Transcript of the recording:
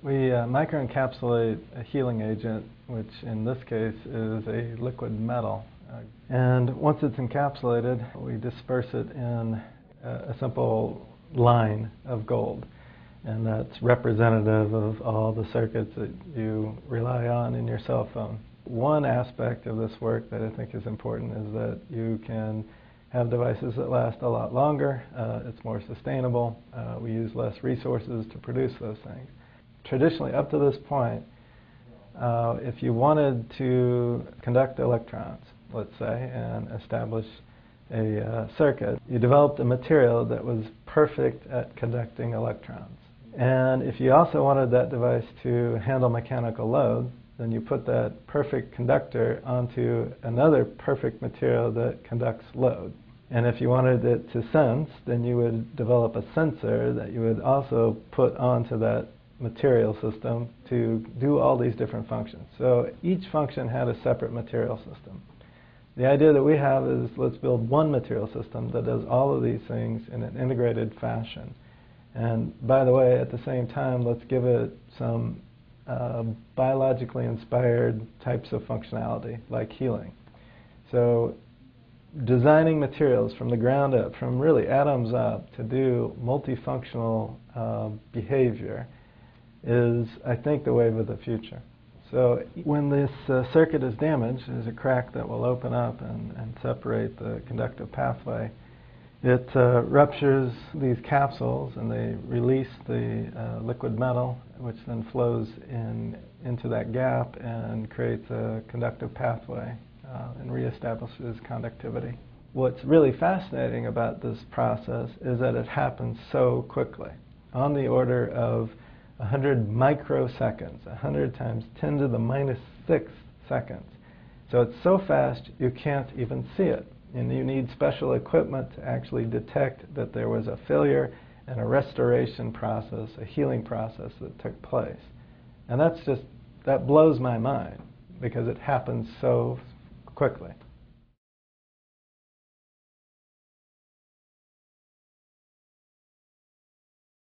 We microencapsulate a healing agent, which in this case is a liquid metal. And once it's encapsulated, we disperse it in a simple line of gold. And that's representative of all the circuits that you rely on in your cell phone. One aspect of this work that I think is important is that you can have devices that last a lot longer. It's more sustainable. We use less resources to produce those things. Traditionally, up to this point, if you wanted to conduct electrons, let's say, and establish a circuit, you developed a material that was perfect at conducting electrons. And if you also wanted that device to handle mechanical load, then you put that perfect conductor onto another perfect material that conducts load. And if you wanted it to sense, then you would develop a sensor that you would also put onto that material system to do all these different functions. So each function had a separate material system. The idea that we have is let's build one material system that does all of these things in an integrated fashion. And by the way, at the same time, let's give it some biologically inspired types of functionality, like healing. So designing materials from the ground up, from really atoms up, to do multifunctional behavior is, I think, the wave of the future. So when this circuit is damaged, there's a crack that will open up and separate the conductive pathway. It ruptures these capsules and they release the liquid metal, which then flows into that gap and creates a conductive pathway and reestablishes conductivity. What's really fascinating about this process is that it happens so quickly, on the order of 100 microseconds, 100 times 10 to the minus 6 seconds. So it's so fast you can't even see it. And you need special equipment to actually detect that there was a failure and a restoration process, a healing process that took place. And that blows my mind because it happens so quickly.